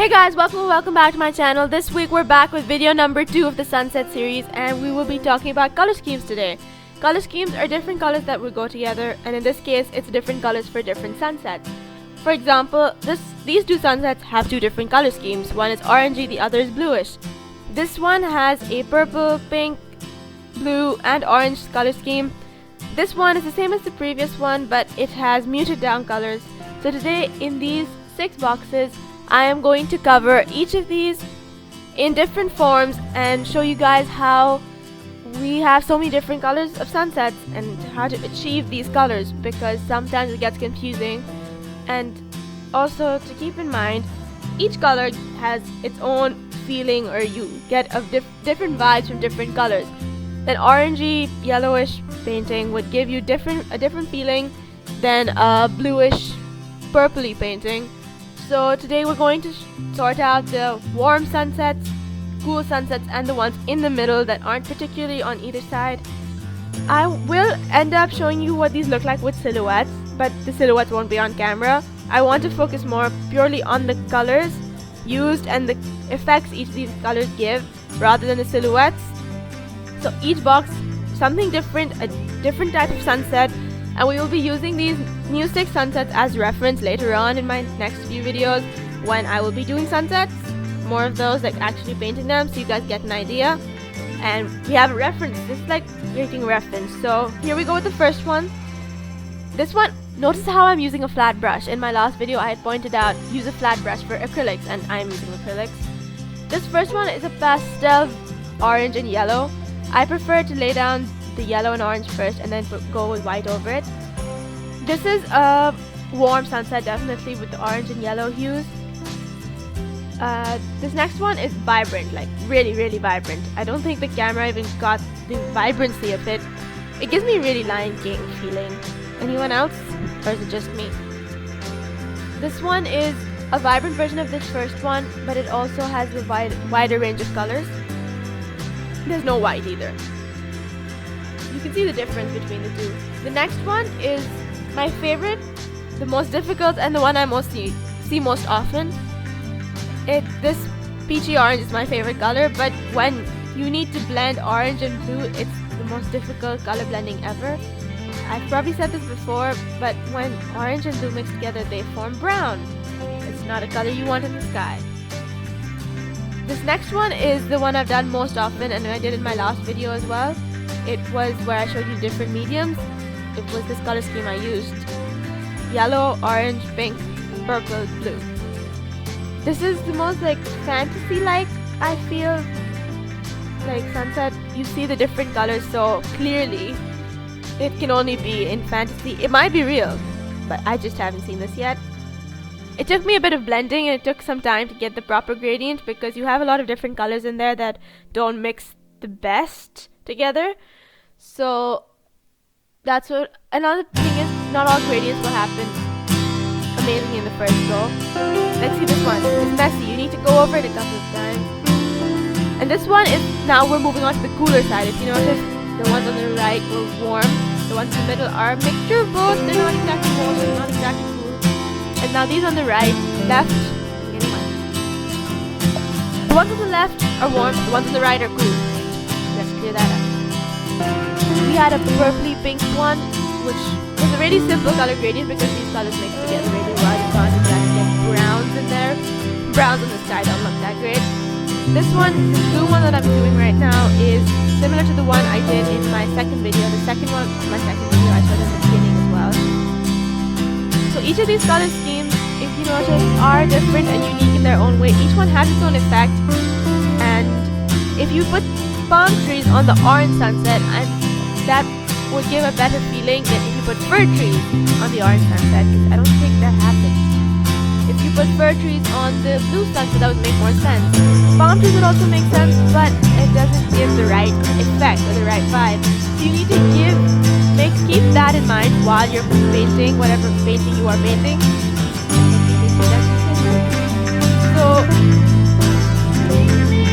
Hey guys, welcome back to my channel. This week we're back with video number 2 of the sunset series, and we will be talking about color schemes today. Color schemes are different colors that will go together, and in this case it's different colors for different sunsets. For example, these two sunsets have two different color schemes. One is orangey, the other is bluish. This one has a purple, pink, blue and orange color scheme. This one is the same as the previous one, but it has muted down colors. So today in these 6 boxes I am going to cover each of these in different forms and show you guys how we have so many different colors of sunsets and how to achieve these colors, because sometimes it gets confusing. And also to keep in mind, each color has its own feeling, or you get different vibes from different colors. An orangey yellowish painting would give you a different feeling than a bluish purpley painting. So today we're going to sort out the warm sunsets, cool sunsets, and the ones in the middle that aren't particularly on either side. I will end up showing you what these look like with silhouettes, but the silhouettes won't be on camera. I want to focus more purely on the colors used and the effects each of these colors give, rather than the silhouettes. So each box, something different, a different type of sunset, and we will be using these new 6 sunsets as reference later on in my next few videos when I will be doing sunsets, more of those, like actually painting them, so you guys get an idea. And we have a reference, this is like making a reference. So here we go with the first one. This one, notice how I'm using a flat brush. In my last video I had pointed out use a flat brush for acrylics, and I'm using acrylics. This first one is a pastel orange and yellow. I prefer to lay down the yellow and orange first and then go with white over it. This is a warm sunset, definitely, with the orange and yellow hues. This next one is vibrant, like really vibrant. I don't think the camera even got the vibrancy of it. It gives me really Lion King feeling. Anyone else? Or is it just me? This one is a vibrant version of this first one, but it also has a wider range of colors. There's no white either. You can see the difference between the two. The next one is my favorite, the most difficult, and the one I see most often. This peachy orange is my favorite color, but when you need to blend orange and blue, it's the most difficult color blending ever. I've probably said this before, but when orange and blue mix together, they form brown. It's not a color you want in the sky. This next one is the one I've done most often, and I did in my last video as well. It was where I showed you different mediums. It was this color scheme I used: yellow, orange, pink, purple, blue. This is the most like fantasy-like, I feel, like sunset. You see the different colors so clearly. It can only be in fantasy. It might be real, but I just haven't seen this yet. It took me a bit of blending, and it took some time to get the proper gradient, because you have a lot of different colors in there that don't mix the best together. So that's what. Another thing is, not all gradients will happen amazingly in the first go. Let's see this one. It's messy. You need to go over it a couple of times. And this one is, now we're moving on to the cooler side. If you notice, the ones on the right were warm. The ones in the middle are a mixture of both. They're not exactly warm, they're not exactly cool. And now these on the right, left, the ones on the left are warm, the ones on the right are cool. Let's clear that up. We had a purpley pink one, which was a really simple color gradient because these colors mix together really well. You can't exactly get browns in there. Browns on the sky don't look that great. This one, the blue one that I'm doing right now, is similar to the one I did in my second video. The second one, my second video, I showed in the beginning as well. So each of these color schemes, if you notice, are different and unique in their own way. Each one has its own effect, and if you put palm trees on the orange sunset, and that would give a better feeling than if you put fir trees on the orange sunset, because I don't think that happens. If you put fir trees on the blue sunset, that would make more sense. Palm trees would also make sense, but it doesn't give the right effect or the right vibe. So you need to keep that in mind while you're painting whatever painting you are painting. So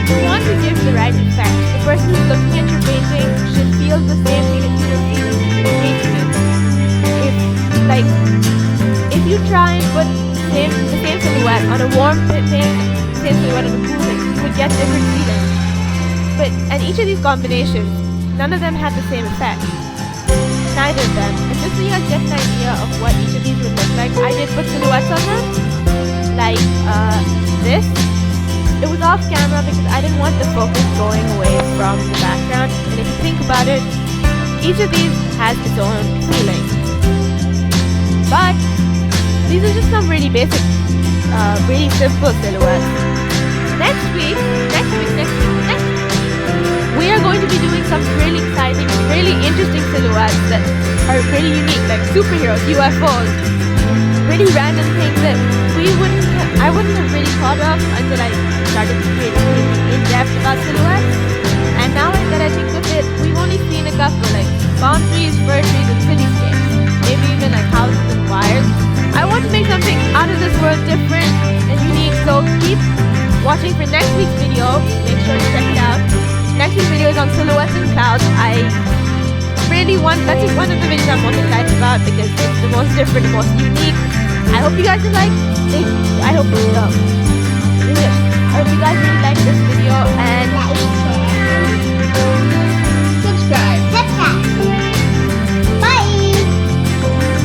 you want to give the right effect. The person who's looking at your painting should feel the same thing that you're feeling painting it. If you try and put the same silhouette on a warm painting same silhouette on a pool table, you would get different feelings. And each of these combinations, none of them had the same effect. Neither of them. And just so you guys get an idea of what each of these would look like, I did put silhouettes on them, like this. It was off camera because I didn't want the focus going away from the background. And if you think about it, each of these has its own feeling. But these are just some really basic, really simple silhouettes. Next week, we are going to be doing some really exciting, really interesting silhouettes that are really unique, like superheroes, UFOs, really random things that I wouldn't have really thought of until I started creating really in-depth about silhouettes. And now that I think of it, we've only seen a couple, like palm trees, fir trees, and cityscapes, maybe even like houses and wires. I want to make something out of this world different and unique, so keep watching for next week's video. Make sure to check it out. Next week's video is on silhouettes and clouds. That's just one of the videos I'm most excited about because it's the most different, the most unique. I hope you guys will like it. I hope you guys really like this video, and